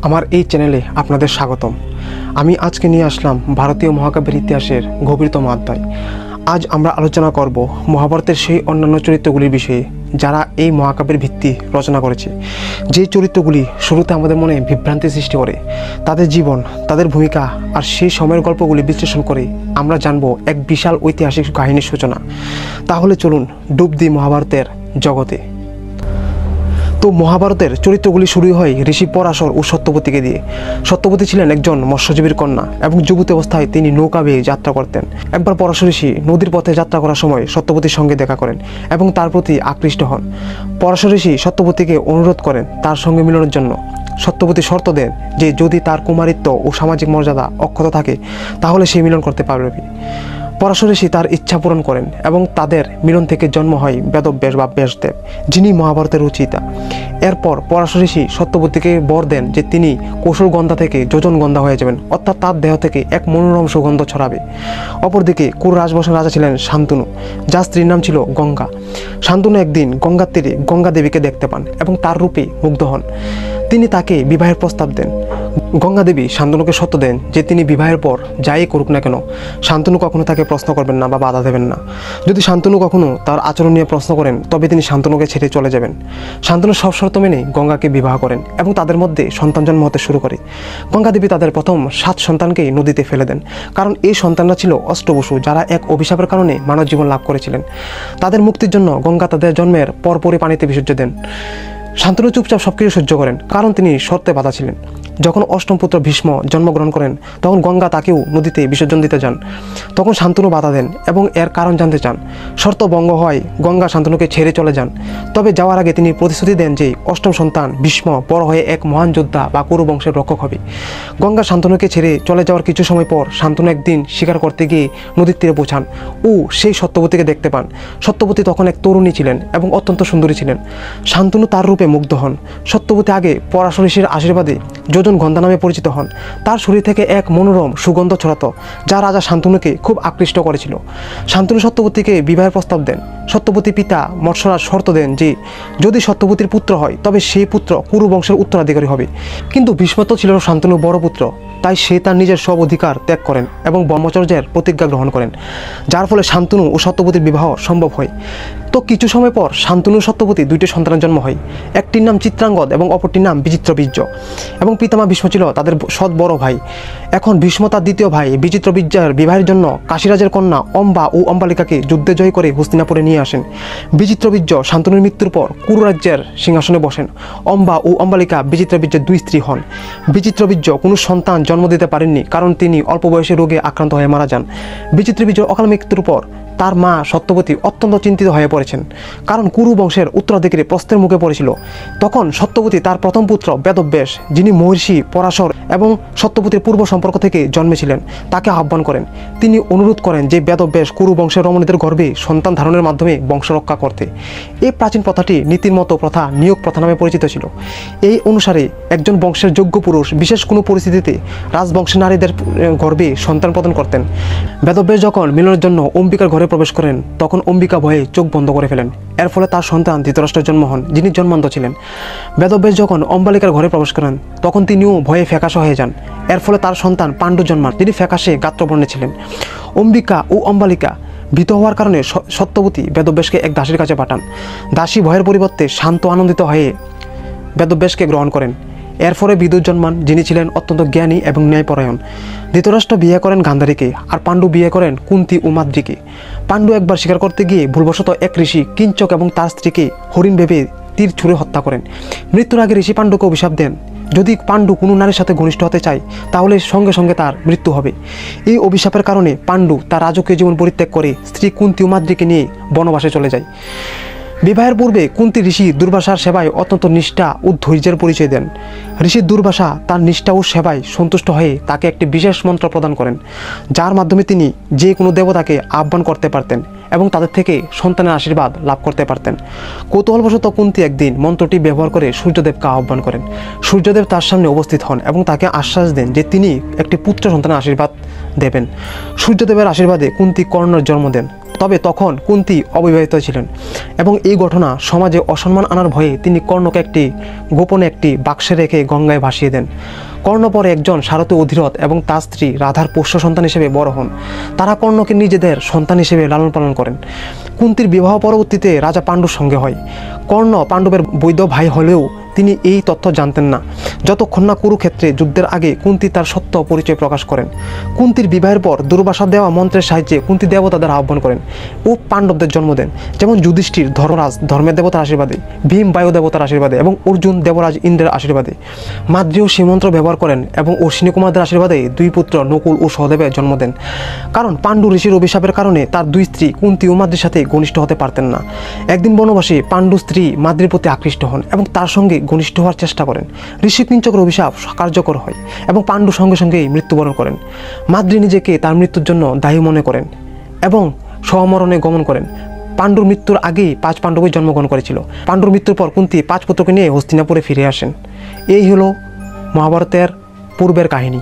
আমার এই চ্যানেলে আপনাদের স্বাগতম। আমি আজকে নিয়ে আসলাম ভারতীয় মহাকাব্যের ইতিহাসের গভীরতম অধ্যায়। আজ আমরা আলোচনা করব মহাভারতের সেই অন্যান্য চরিত্রগুলির বিষয়ে যারা এই মহাকাব্যের ভিত্তি রচনা করেছে। যে চরিত্রগুলি শুরুতে আমাদের মনে বিভ্রান্তি সৃষ্টি করে, তাদের জীবন, তাদের ভূমিকা আর সেই সময়ের গল্পগুলি বিশ্লেষণ করে আমরা জানব এক বিশাল ঐতিহাসিক কাহিনীর সূচনা। তাহলে চলুন ডুব দিই মহাভারতের জগতে। তো মহাভারতের চরিত্রগুলি শুরু হয় ঋষি পরাশর ও সত্যবতীকে দিয়ে। সত্যবতী ছিলেন একজন মৎস্যজীবীর কন্যা এবং যুবতী অবস্থায় তিনি নৌকা বেয়ে যাত্রা করতেন। একবার পরাশর ঋষি নদীর পথে যাত্রা করার সময় সত্যবতীর সঙ্গে দেখা করেন এবং তার প্রতি আকৃষ্ট হন। পরাশর ঋষি সত্যবতীকে অনুরোধ করেন তার সঙ্গে মিলনের জন্য। সত্যবতী শর্ত দেন যে যদি তার কুমারিত্ব ও সামাজিক মর্যাদা অক্ষত থাকে তাহলে সে মিলন করতে পারবে। পরাশর ঋষি তার ইচ্ছা পূরণ করেন এবং তাদের মিলন থেকে জন্ম হয় বেদব্যাস বা ব্যাসদেব, যিনি মহাভারতের রচয়িতা। এরপর পরাশর ঋষি সত্যবতীকে বর দেন যে তিনি কৌশলগন্ধা থেকে যোজনগন্ধা হয়ে যাবেন, অর্থাৎ তার দেহ থেকে এক মনোরম সুগন্ধ ছড়াবে। অপরদিকে কুরু রাজবংশের রাজা ছিলেন শান্তনু, যার স্ত্রীর নাম ছিল গঙ্গা। শান্তনু একদিন গঙ্গার তীরে গঙ্গা দেবীকে দেখতে পান এবং তার রূপে মুগ্ধ হন। তিনি তাকে বিবাহের প্রস্তাব দেন। গঙ্গা দেবী শান্তনুকে সত্য দেন যে তিনি বিবাহের পর যাই করুক না কেন শান্তনু কখনো তাকে প্রশ্ন করবেন না বা বাধা দেবেন না। যদি শান্তনু কখনো তার আচরণ নিয়ে প্রশ্ন করেন তবে তিনি শান্তনুকে ছেড়ে চলে যাবেন। শান্তনু সব শর্ত মেনে গঙ্গাকে বিবাহ করেন এবং তাদের মধ্যে সন্তান জন্ম হতে শুরু করে। গঙ্গা দেবী তাদের প্রথম 7 সন্তানকেই নদীতে ফেলে দেন, কারণ এই সন্তানরা ছিল অষ্টবসু, যারা এক অভিশাপের কারণে মানব জীবন লাভ করেছিলেন। তাদের মুক্তির জন্য গঙ্গা তাদের জন্মের পরপরই পানিতে বিসর্জন দেন। শান্তনু চুপচাপ সবকিছু সহ্য করেন, কারণ তিনি শর্তে বাধা ছিলেন। যখন অষ্টম পুত্র ভীষ্ম জন্মগ্রহণ করেন তখন গঙ্গা তাকেও নদীতে বিসর্জন দিতে যান। তখন শান্তনু বাধা দেন এবং এর কারণ জানতে চান। শর্ত ভঙ্গ হয় গঙ্গা শান্তনুকে ছেড়ে চলে যান। তবে যাওয়ার আগে তিনি প্রতিশ্রুতি দেন যে অষ্টম সন্তান ভীষ্ম বড় হয়ে এক মহান যোদ্ধা বা কুরু বংশের রক্ষক হবে। গঙ্গা শান্তনুকে ছেড়ে চলে যাওয়ার কিছু সময় পর শান্তনু একদিন শিকার করতে গিয়ে নদীর তীরে পৌঁছান ও সেই সত্যবতীকে দেখতে পান। সত্যবতী তখন এক তরুণী ছিলেন এবং অত্যন্ত সুন্দরী ছিলেন। শান্তনু তার রূপে মুগ্ধ হন। সত্যবতী আগে পরাশর ঋষির আশীর্বাদে যোজনগন্ধা নামে পরিচিত হন। তার শরীর থেকে এক মনোরম সুগন্ধ ছড়াতো, যা রাজা শান্তনুকে খুব আকৃষ্ট করেছিল। শান্তনু সত্যবতীকে বিবাহের প্রস্তাব দেন। সত্যবতী পিতা মৎস্যরাজ শর্ত দেন যে যদি সত্যবতীর পুত্র হয় তবে সেই পুত্র কুরু বংশের উত্তরাধিকারী হবে। কিন্তু ভীষ্ম তো ছিল শান্তনুর বড় পুত্র, তাই সে তার নিজের সব অধিকার ত্যাগ করেন এবং ব্রহ্মচর্যের প্রতিজ্ঞা গ্রহণ করেন, যার ফলে শান্তনু ও সত্যবতীর বিবাহ সম্ভব হয়। তো কিছু সময় পর শান্তনু সত্যবতী 2টি সন্তানের জন্ম হয়। একটির নাম চিত্রাঙ্গদ এবং অপরটির নাম বিচিত্রবীর্য, এবং পিতামা ভীষ্ম ছিল তাদের সৎ বড় ভাই। এখন ভীষ্ম তার দ্বিতীয় ভাই বিচিত্রবীর্যের বিবাহের জন্য কাশীরাজের কন্যা অম্বা ও অম্বালিকাকে যুদ্ধে জয় করে হস্তিনাপুরে নিয়ে আসেন। বিচিত্রবীর্য শান্তনুর মৃত্যুর পর কুরু রাজ্যের সিংহাসনে বসেন। অম্বা ও অম্বালিকা বিচিত্রবীর্যের 2 স্ত্রী হন। বিচিত্রবীর্য কোনো সন্তান জন্ম দিতে পারেননি, কারণ তিনি অল্প বয়সে রোগে আক্রান্ত হয়ে মারা যান। বিচিত্রবীর্যের অকাল মৃত্যুর পর তার মা সত্যবতী অত্যন্ত চিন্তিত হয়ে পড়েছেন, কারণ কুরু বংশের উত্তরাধিকারী প্রশ্নের মুখে পড়েছিল। তখন সত্যবতী তার প্রথম পুত্র বেদব্যাস, যিনি মহর্ষি পরাশর এবং সত্যবতীর পূর্ব সম্পর্ক থেকে জন্মেছিলেন, তাকে আহ্বান করেন। তিনি অনুরোধ করেন যে বেদব্যাস কুরু বংশের রমণীদের গর্ভে সন্তান ধারণের মাধ্যমে বংশ রক্ষা করতে। এই প্রাচীন প্রথাটি নীতির মতো প্রথা, নিয়োগ প্রথা নামে পরিচিত ছিল। এই অনুসারে একজন বংশের যোগ্য পুরুষ বিশেষ কোনো পরিস্থিতিতে রাজবংশের নারীদের গর্ভে সন্তান প্রদান করতেন। বেদব্যাস যখন মিলনের জন্য অম্বিকার ঘরে প্রবেশ করেন তখন অম্বিকা ভয়ে চোখ বন্ধ করে ফেলেন। এর ফলে তার সন্তান ধৃতরাষ্ট্রের জন্ম হন, যিনি জন্মান্ধ ছিলেন। বেদব্যাস যখন অম্বালিকার ঘরে প্রবেশ করেন তখন তিনিও ভয়ে ফ্যাকাশে হয়ে যান। এর ফলে তার সন্তান পাণ্ডু জন্মান, যিনি ফ্যাকাশে গাত্রবর্ণে ছিলেন। অম্বিকা ও অম্বালিকা ভীত হওয়ার কারণে সত্যবতী বেদব্যাসকে এক দাসীর কাছে পাঠান। দাসী ভয়ের পরিবর্তে শান্ত আনন্দিত হয়ে বেদব্যাসকে গ্রহণ করেন। এর ফলে বিদুর জন্মান, যিনি ছিলেন অত্যন্ত জ্ঞানী এবং ন্যায়পরায়ণ। ধৃতরাষ্ট্র বিয়ে করেন গান্ধারীকে আর পাণ্ডু বিয়ে করেন কুন্তী ও মাদ্রীকে। পাণ্ডু একবার শিকার করতে গিয়ে ভুলবশত এক ঋষি কিঞ্চক এবং তার স্ত্রীকে হরিণ ভেবে তীর ছুঁড়ে হত্যা করেন। মৃত্যুর আগে ঋষি পাণ্ডুকে অভিশাপ দেন যদি পাণ্ডু কোনো নারীর সাথে ঘনিষ্ঠ হতে চায় তাহলে সঙ্গে সঙ্গে তার মৃত্যু হবে। এই অভিশাপের কারণে পাণ্ডু তার রাজকীয় জীবন পরিত্যাগ করে স্ত্রী কুন্তী ও মাদ্রীকে নিয়ে বনবাসে চলে যায়। বিবাহের পূর্বে কুন্তী ঋষি দুর্বাসার সেবায় অত্যন্ত নিষ্ঠা ও ধৈর্যের পরিচয় দেন। ঋষি দুর্বাসা তার নিষ্ঠা ও সেবায় সন্তুষ্ট হয়ে তাকে একটি বিশেষ মন্ত্র প্রদান করেন, যার মাধ্যমে তিনি যে কোনো দেবতাকে আহ্বান করতে পারতেন এবং তাদের থেকে সন্তানের আশীর্বাদ লাভ করতে পারতেন। কৌতূহলবশত কুন্তী একদিন মন্ত্রটি ব্যবহার করে সূর্যদেবকে আহ্বান করেন। সূর্যদেব তার সামনে উপস্থিত হন এবং তাকে আশ্বাস দেন যে তিনি একটি পুত্র সন্তানের আশীর্বাদ দেবেন। সূর্যদেবের আশীর্বাদে কুন্তী কর্ণের জন্ম দেন। তবে তখন কুন্তী অবিবাহিত ছিলেন এবং এই ঘটনা সমাজে অসম্মান আনার ভয়ে তিনি কর্ণকে গোপনে একটি বাক্সে রেখে গঙ্গায় ভাসিয়ে দেন। কর্ণ পরে একজন সারথী অধিরথ এবং তার স্ত্রী রাধার পোষ্য সন্তান হিসেবে বড় হন। তারা কর্ণকে নিজেদের সন্তান হিসেবে লালন পালন করেন। কুন্তীর বিবাহ পরবর্তীতে রাজা পাণ্ডুর সঙ্গে হয়। কর্ণ পাণ্ডবের বৈধ ভাই হলেও তিনি এই তথ্য জানতেন না যতক্ষণ না কুরুক্ষেত্রে যুদ্ধের আগে কুন্তী তার সত্য পরিচয় প্রকাশ করেন। কুন্তীর বিবাহের পর দুর্বাসা দেওয়া মন্ত্রের সাহায্যে কুন্তী দেবতাদের আহ্বান করেন ও পাণ্ডবদের জন্ম দেন, যেমন যুধিষ্ঠির ধর্মরাজ ধর্মের দেবতার আশীর্বাদে, ভীম বায়ু দেবতার আশীর্বাদে এবং অর্জুন দেবরাজ ইন্দ্রের আশীর্বাদে। মাদ্রীও সেই মন্ত্র ব্যবহার করেন এবং অশ্বিনী কুমারদের আশীর্বাদে দুই পুত্র নকুল ও সহদেবের জন্ম দেন। কারণ পাণ্ডু ঋষির অভিশাপের কারণে তার দুই স্ত্রী কুন্তী ও মাদ্রীর সাথে ঘনিষ্ঠ হতে পারতেন না। একদিন বনবাসে পাণ্ডু স্ত্রী মাদ্রীর প্রতি আকৃষ্ট হন এবং তার সঙ্গে ঘনিষ্ঠ হওয়ার চেষ্টা করেন। ঋষি কিঞ্চকের অভিশাপ কার্যকর হয় এবং পাণ্ডু সঙ্গে সঙ্গেই মৃত্যুবরণ করেন। মাদ্রী নিজেকে তার মৃত্যুর জন্য দায়ী মনে করেন এবং সমরণে গমন করেন। পাণ্ডুর মৃত্যুর আগেই 5 পাণ্ডবই জন্মগ্রহণ করেছিল। পাণ্ডুর মৃত্যুর পর কুন্তী 5 পুত্রকে নিয়ে হস্তিনাপুরে ফিরে আসেন। এই হলো মহাভারতের পূর্বের কাহিনী।